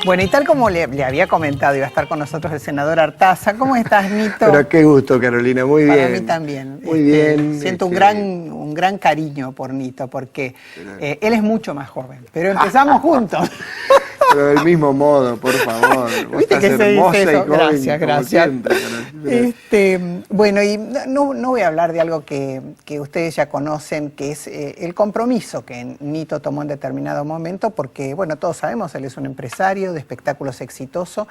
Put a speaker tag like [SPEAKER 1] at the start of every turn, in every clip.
[SPEAKER 1] Bueno, y tal como le había comentado, iba a estar con nosotros el senador Artaza. ¿Cómo estás, Nito?
[SPEAKER 2] Pero qué gusto, Carolina, muy bien.
[SPEAKER 1] Para mí también.
[SPEAKER 2] Muy bien.
[SPEAKER 1] Siento un gran cariño por Nito, porque él es mucho más joven, pero empezamos juntos.
[SPEAKER 2] Pero del mismo modo, por favor.
[SPEAKER 1] ¿Viste que se dice eso? Gracias.
[SPEAKER 2] Siempre,
[SPEAKER 1] bueno, y no voy a hablar de algo que ustedes ya conocen, que es el compromiso que Nito tomó en determinado momento, porque, bueno, todos sabemos, él es un empresario de espectáculos exitoso,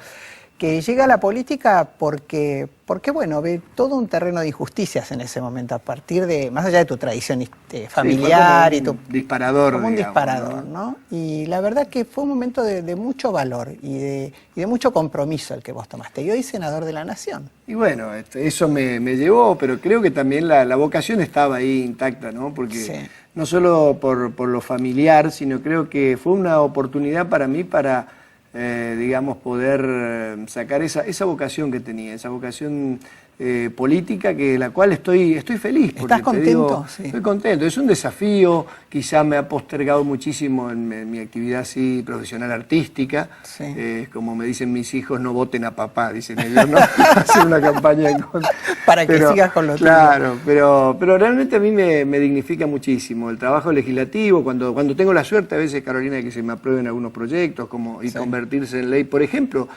[SPEAKER 1] que llega a la política porque bueno, ve todo un terreno de injusticias en ese momento, a partir de, más allá de tu tradición familiar y tu...
[SPEAKER 2] disparador,
[SPEAKER 1] como un
[SPEAKER 2] digamos,
[SPEAKER 1] disparador, ¿no? Y la verdad que fue un momento de mucho valor y de mucho compromiso el que vos tomaste. Y hoy senador de la Nación.
[SPEAKER 2] Y bueno, eso me llevó, pero creo que también la vocación estaba ahí intacta, ¿no? Porque no solo por lo familiar, sino creo que fue una oportunidad para mí para... digamos, poder sacar esa vocación que tenía, esa vocación política, la cual estoy feliz.
[SPEAKER 1] ¿Estás contento? Sí.
[SPEAKER 2] Estoy contento, es un desafío, quizá me ha postergado muchísimo en mi actividad así profesional artística, como me dicen mis hijos, no voten a papá, dicen ellos, no hacer una campaña en contra.
[SPEAKER 1] Para que sigas con lo tuyo.
[SPEAKER 2] Claro, pero realmente a mí me dignifica muchísimo el trabajo legislativo, cuando tengo la suerte a veces, Carolina, de que se me aprueben algunos proyectos y convertirse en ley, por ejemplo,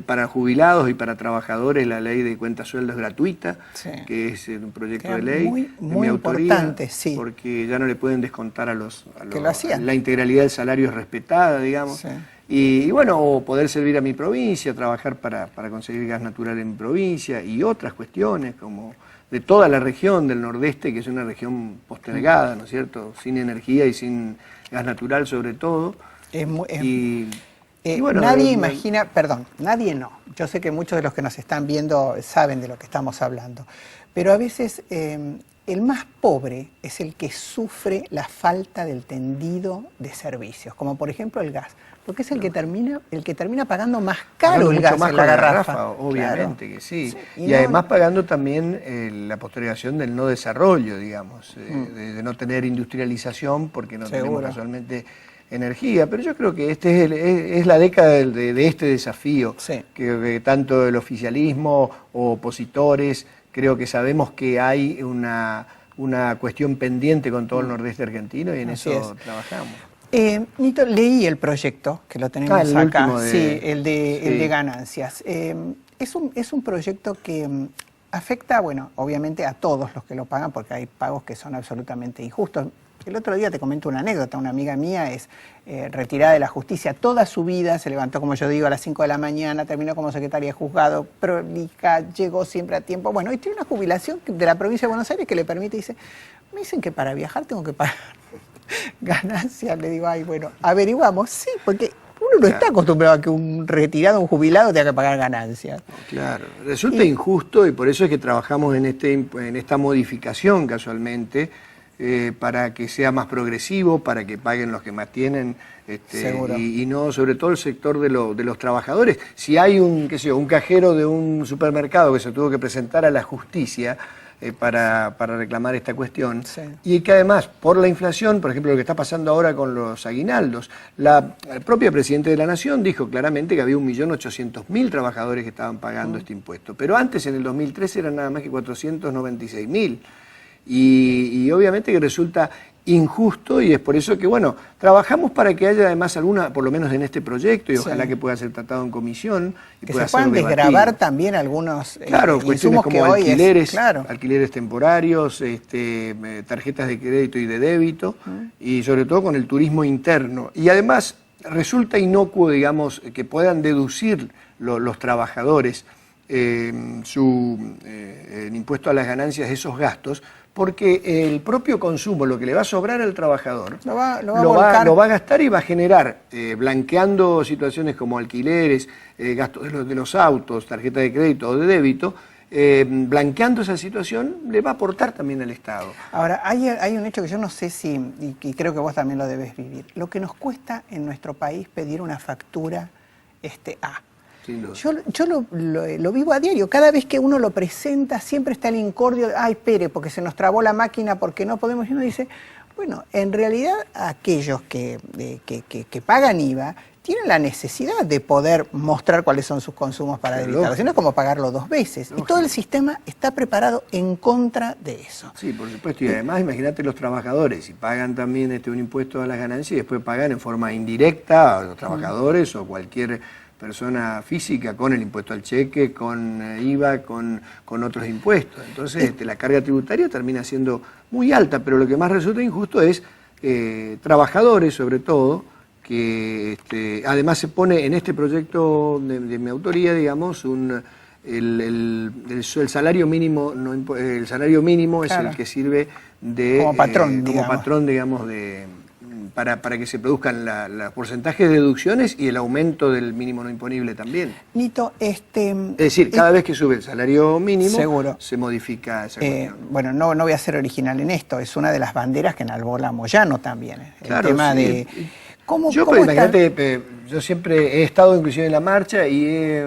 [SPEAKER 2] para jubilados y para trabajadores, la ley de cuenta sueldos gratuita, que es un proyecto de ley
[SPEAKER 1] muy
[SPEAKER 2] mi autoría,
[SPEAKER 1] importante,
[SPEAKER 2] porque ya no le pueden descontar
[SPEAKER 1] que lo hacían.
[SPEAKER 2] La integralidad del salario es respetada, digamos.
[SPEAKER 1] Sí.
[SPEAKER 2] Y bueno, o poder servir a mi provincia, trabajar para conseguir gas natural en mi provincia y otras cuestiones como de toda la región del Nordeste, que es una región postergada, ¿no es cierto? Sin energía y sin gas natural sobre todo.
[SPEAKER 1] Y bueno, nadie imagina, perdón, nadie no. Yo sé que muchos de los que nos están viendo saben de lo que estamos hablando, pero a veces el más pobre es el que sufre la falta del tendido de servicios, como por ejemplo el gas, porque es el que termina pagando más caro el gas en la garrafa.
[SPEAKER 2] Obviamente que sí. Y además pagando también la postergación del no desarrollo, digamos, de no tener industrialización porque no tenemos casualmente energía, pero yo creo que es la década de este desafío, que tanto el oficialismo o opositores, creo que sabemos que hay una cuestión pendiente con todo el nordeste argentino y en eso trabajamos.
[SPEAKER 1] Nito, leí el proyecto, que lo tenemos acá, el de ganancias. Es un proyecto que afecta, bueno, obviamente a todos los que lo pagan, porque hay pagos que son absolutamente injustos. El otro día te comento una anécdota, una amiga mía es retirada de la justicia toda su vida, se levantó, como yo digo, a las 5 de la mañana, terminó como secretaria de juzgado, prolija, llegó siempre a tiempo, bueno, y tiene una jubilación de la provincia de Buenos Aires que le permite, dice, me dicen que para viajar tengo que pagar ganancias, le digo, ay, bueno, averiguamos, sí, porque uno no está acostumbrado a que un retirado, un jubilado tenga que pagar ganancias.
[SPEAKER 2] Claro, resulta injusto y por eso es que trabajamos en esta modificación casualmente, para que sea más progresivo, para que paguen los que más tienen, y no sobre todo el sector de los trabajadores. Si hay un cajero de un supermercado que se tuvo que presentar a la justicia para reclamar esta cuestión, y que además por la inflación, por ejemplo lo que está pasando ahora con los aguinaldos, el propio presidente de la Nación dijo claramente que había 1.800.000 trabajadores que estaban pagando este impuesto, pero antes en el 2013 eran nada más que 496.000. Y obviamente que resulta injusto y es por eso que, bueno, trabajamos para que haya además alguna, por lo menos en este proyecto, y ojalá que pueda ser tratado en comisión. Y
[SPEAKER 1] que se puedan desgravar también algunos
[SPEAKER 2] cuestiones como
[SPEAKER 1] que
[SPEAKER 2] alquileres, alquileres temporarios, tarjetas de crédito y de débito, y sobre todo con el turismo interno. Y además resulta inocuo, digamos, que puedan deducir los trabajadores el impuesto a las ganancias de esos gastos, porque el propio consumo, lo que le va a sobrar al trabajador, lo va a gastar y va a generar, blanqueando situaciones como alquileres, gastos de los autos, tarjeta de crédito o de débito, blanqueando esa situación, le va a aportar también al Estado.
[SPEAKER 1] Ahora, hay un hecho que yo no sé si, y creo que vos también lo debes vivir, lo que nos cuesta en nuestro país pedir una factura Yo lo vivo a diario. Cada vez que uno lo presenta, siempre está el incordio de, ay, espere, porque se nos trabó la máquina, porque no podemos. Y uno dice, bueno, en realidad aquellos que pagan IVA tienen la necesidad de poder mostrar cuáles son sus consumos para debilitarlo, si no es como pagarlo 2 veces. Lógico. Y todo el sistema está preparado en contra de eso.
[SPEAKER 2] Sí, por supuesto, y además imagínate los trabajadores, si pagan también un impuesto a las ganancias y después pagan en forma indirecta a los trabajadores o cualquier persona física con el impuesto al cheque, con IVA, con otros impuestos. Entonces la carga tributaria termina siendo muy alta, pero lo que más resulta injusto es trabajadores sobre todo, que además se pone en este proyecto de mi autoría, digamos, el salario mínimo, el salario mínimo claro. Es el que sirve de
[SPEAKER 1] como patrón,
[SPEAKER 2] digamos, para que se produzcan los porcentajes de deducciones y el aumento del mínimo no imponible también.
[SPEAKER 1] Nito,
[SPEAKER 2] es decir, cada vez que sube el salario mínimo,
[SPEAKER 1] seguro.
[SPEAKER 2] Se modifica esa cuestión.
[SPEAKER 1] Bueno, no voy a ser original en esto, es una de las banderas que enalbola Moyano también.
[SPEAKER 2] Claro,
[SPEAKER 1] el tema
[SPEAKER 2] sí.
[SPEAKER 1] de...
[SPEAKER 2] Imagínate, yo siempre he estado inclusive en la marcha y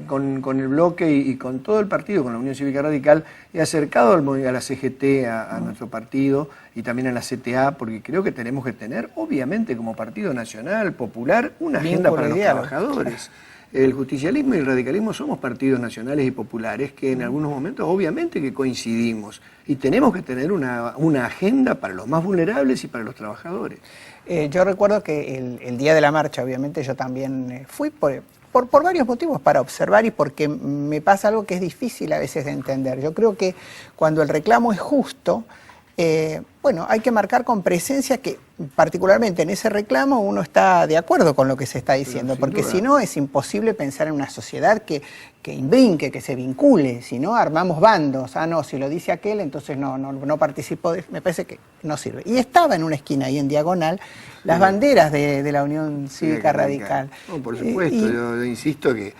[SPEAKER 2] con el bloque y con todo el partido, con la Unión Cívica Radical, he acercado a la CGT, a nuestro partido y también a la CTA, porque creo que tenemos que tener, obviamente, como partido nacional, popular, una agenda para los trabajadores. El justicialismo y el radicalismo somos partidos nacionales y populares que en algunos momentos obviamente que coincidimos y tenemos que tener una agenda para los más vulnerables y para los trabajadores.
[SPEAKER 1] Yo recuerdo que el día de la marcha, obviamente, yo también fui por varios motivos, para observar y porque me pasa algo que es difícil a veces de entender. Yo creo que cuando el reclamo es justo, bueno, hay que marcar con presencia que particularmente en ese reclamo uno está de acuerdo con lo que se está diciendo, porque si no es imposible pensar en una sociedad que imbrinque, que se vincule, si no armamos bandos, no, si lo dice aquel entonces no participo, me parece que no sirve. Y estaba en una esquina ahí en diagonal las banderas de la Unión Cívica Radical.
[SPEAKER 2] No, por supuesto, yo insisto que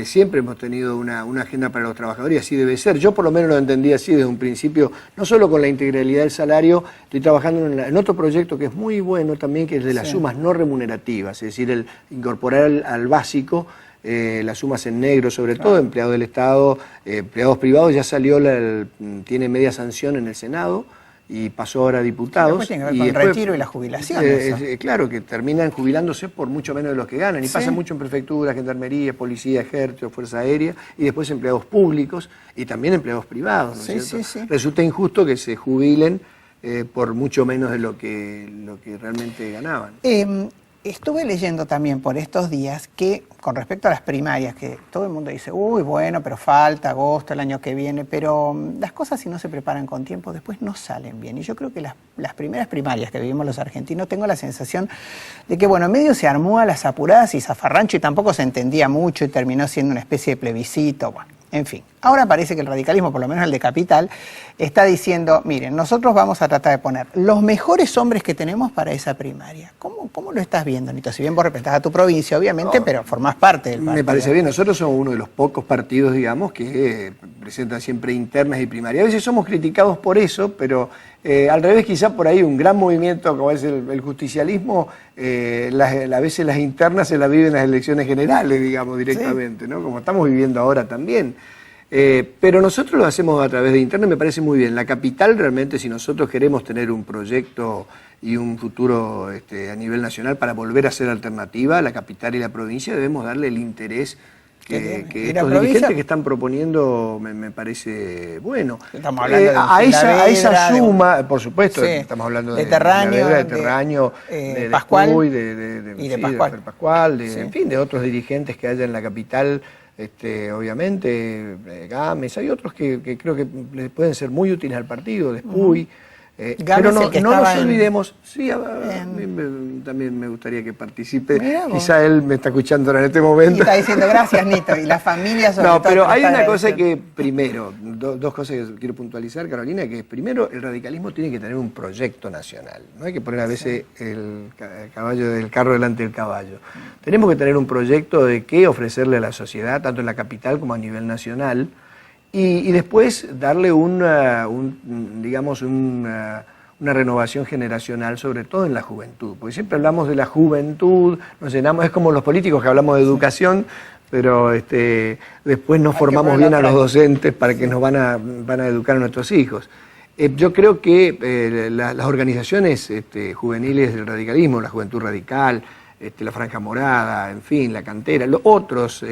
[SPEAKER 2] siempre hemos tenido una agenda para los trabajadores y así debe ser. Yo por lo menos lo entendí así desde un principio, no solo con la integralidad del salario, estoy trabajando en otro proyecto que es muy bueno también, que es de las sumas no remunerativas, es decir, el incorporar al básico las sumas en negro, sobre todo empleados del Estado, empleados privados, ya salió, tiene media sanción en el Senado, y pasó ahora a diputados.
[SPEAKER 1] Después tiene que ver con el retiro y la jubilación.
[SPEAKER 2] Claro, que terminan jubilándose por mucho menos de los que ganan. Y pasa mucho en prefecturas, gendarmería, policía, ejército, fuerza aérea, y después empleados públicos y también empleados privados, ¿no es cierto? Resulta injusto que se jubilen por mucho menos de lo que realmente ganaban.
[SPEAKER 1] Estuve leyendo también por estos días que, con respecto a las primarias, que todo el mundo dice, uy, bueno, pero falta agosto, el año que viene, pero las cosas si no se preparan con tiempo después no salen bien. Y yo creo que las primeras primarias que vivimos los argentinos, tengo la sensación de que, bueno, medio se armó a las apuradas y zafarrancho y tampoco se entendía mucho y terminó siendo una especie de plebiscito, bueno. En fin, ahora parece que el radicalismo, por lo menos el de Capital, está diciendo, miren, nosotros vamos a tratar de poner los mejores hombres que tenemos para esa primaria. ¿Cómo lo estás viendo, Nito? Si bien vos representás a tu provincia, obviamente, pero formás parte del partido.
[SPEAKER 2] Me parece bien, nosotros somos uno de los pocos partidos, digamos, que presentan siempre internas y primarias. A veces somos criticados por eso, pero al revés, quizá por ahí un gran movimiento como es el justicialismo, a veces las internas se las viven en las elecciones generales, digamos, directamente, ¿no? Como estamos viviendo ahora también. Pero nosotros lo hacemos a través de internet, me parece muy bien. La capital realmente, si nosotros queremos tener un proyecto y un futuro a nivel nacional para volver a ser alternativa, la capital y la provincia debemos darle el interés que estos dirigentes que están proponiendo me parece bueno.
[SPEAKER 1] Estamos hablando
[SPEAKER 2] a esa suma, por supuesto, estamos hablando de Terraño, de
[SPEAKER 1] Pascual
[SPEAKER 2] Puy,
[SPEAKER 1] y de Pascual,
[SPEAKER 2] en fin, de otros dirigentes que haya en la capital. Obviamente, Gámez, hay otros que creo que les pueden ser muy útiles al partido, Despuy, pero no nos olvidemos, a mí también me gustaría que participe, quizá él me está escuchando ahora en este momento.
[SPEAKER 1] Y está diciendo gracias, Nito, y la familia sobre todo.
[SPEAKER 2] No, pero hay una cosa que primero, dos cosas que quiero puntualizar, Carolina, que primero el radicalismo tiene que tener un proyecto nacional, no hay que poner a veces el caballo del carro delante del caballo. Tenemos que tener un proyecto de qué ofrecerle a la sociedad, tanto en la capital como a nivel nacional, y después darle una renovación generacional, sobre todo en la juventud, porque siempre hablamos de la juventud, nos llenamos, es como los políticos que hablamos de educación, pero después no formamos bien a los docentes para que nos van a educar a nuestros hijos. Yo creo que las organizaciones juveniles del radicalismo, la Juventud Radical, la Franja Morada, en fin, la Cantera, otros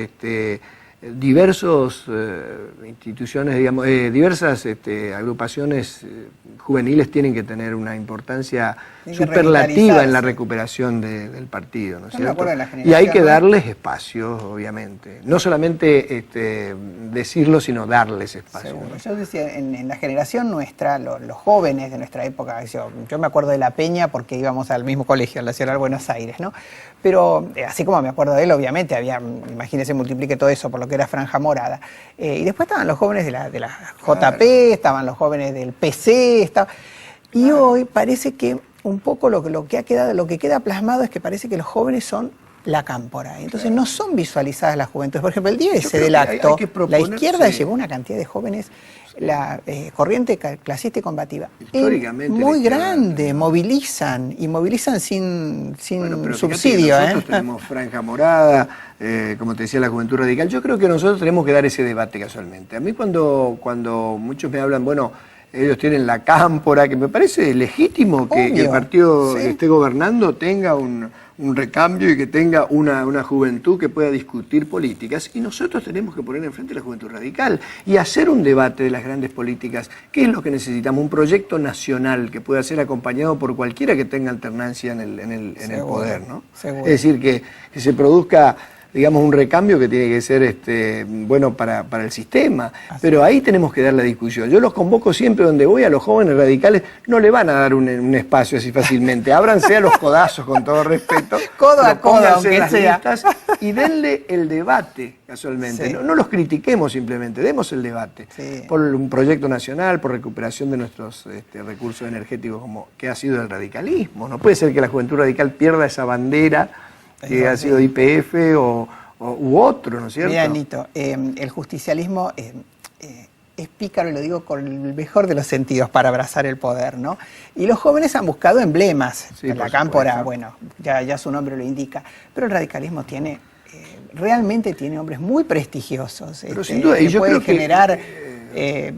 [SPEAKER 2] diversos instituciones, digamos, diversas agrupaciones juveniles tienen que tener una importancia superlativa en la recuperación del partido, ¿no es cierto? Y hay que darles espacios, obviamente. No solamente decirlo, sino darles espacio.
[SPEAKER 1] Seguro. Yo decía, en la generación nuestra, los jóvenes de nuestra época, yo me acuerdo de La Peña porque íbamos al mismo colegio, en la Ciudad de Buenos Aires, ¿no? Pero así como me acuerdo de él, obviamente había, imagínense, multiplique todo eso por lo que era Franja Morada. Y después estaban los jóvenes de la JP, estaban los jóvenes del PC, y hoy parece que un poco lo que queda plasmado es que parece que los jóvenes son la cámpora. Entonces no son visualizadas las juventudes. Por ejemplo, el día ese del acto, la izquierda llevó una cantidad de jóvenes, la corriente clasista y combativa, muy grande, movilizan sin subsidio.
[SPEAKER 2] Nosotros tenemos Franja Morada, como te decía, la Juventud Radical. Yo creo que nosotros tenemos que dar ese debate casualmente. A mí cuando muchos me hablan, bueno, ellos tienen la cámpora, que me parece legítimo que el partido que esté gobernando tenga un recambio y que tenga una juventud que pueda discutir políticas, y nosotros tenemos que poner enfrente la Juventud Radical y hacer un debate de las grandes políticas. ¿Qué es lo que necesitamos? Un proyecto nacional que pueda ser acompañado por cualquiera que tenga alternancia en el poder, ¿no? Es decir, que se produzca, digamos, un recambio que tiene que ser bueno para el sistema. Pero ahí tenemos que dar la discusión. Yo los convoco siempre donde voy, a los jóvenes radicales no le van a dar un espacio así fácilmente. Ábranse a los codazos, con todo respeto.
[SPEAKER 1] Codo a codo, aunque sea.
[SPEAKER 2] Y denle el debate, casualmente. Sí. No los critiquemos simplemente, demos el debate. Sí. Por un proyecto nacional, por recuperación de nuestros recursos energéticos, como que ha sido el radicalismo. No puede ser que la Juventud Radical pierda esa bandera que ha sido YPF u otro, ¿no es cierto?
[SPEAKER 1] Mira, Nito, el justicialismo es pícaro, y lo digo con el mejor de los sentidos, para abrazar el poder, ¿no? Y los jóvenes han buscado emblemas. Sí, la cámpora, bueno, ya su nombre lo indica, pero el radicalismo realmente tiene hombres muy prestigiosos.
[SPEAKER 2] Pero sin duda, y yo
[SPEAKER 1] puede
[SPEAKER 2] creo
[SPEAKER 1] generar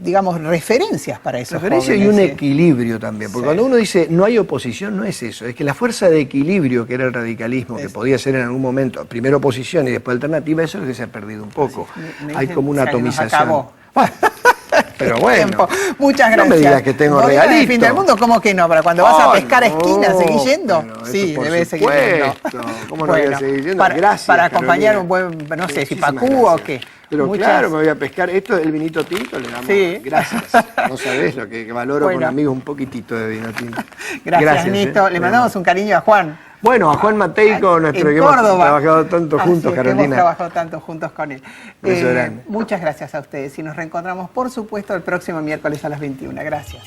[SPEAKER 1] digamos, referencias para esos
[SPEAKER 2] referencia jóvenes. Y un equilibrio también, porque cuando uno dice no hay oposición, no es eso, es que la fuerza de equilibrio que era el radicalismo, que podía ser en algún momento primero oposición y después alternativa, eso es lo que se ha perdido un poco. Hay como una atomización. Pero bueno,
[SPEAKER 1] muchas gracias.
[SPEAKER 2] No me digas que tengo regalito.
[SPEAKER 1] El fin del mundo, ¿cómo que no? Para cuando vas a pescar a esquinas, ¿seguís yendo?
[SPEAKER 2] Bueno,
[SPEAKER 1] sí, debes seguir
[SPEAKER 2] yendo. ¿Cómo no voy a seguir yendo? Gracias.
[SPEAKER 1] Para acompañar un buen, no sé, si pacú o qué.
[SPEAKER 2] Pero claro, me voy a pescar. Esto es el vinito tinto, le damos gracias. No sabés lo que valoro con amigos, un poquitito de vino tinto.
[SPEAKER 1] Gracias, Nito. Le mandamos un cariño a Juan.
[SPEAKER 2] Bueno, a Juan Mateico, nuestro que hemos trabajado tanto juntos, Carolina.
[SPEAKER 1] Hemos trabajado tanto juntos con él. Muchas gracias a ustedes y nos reencontramos, por supuesto, el próximo miércoles a las 21. Gracias.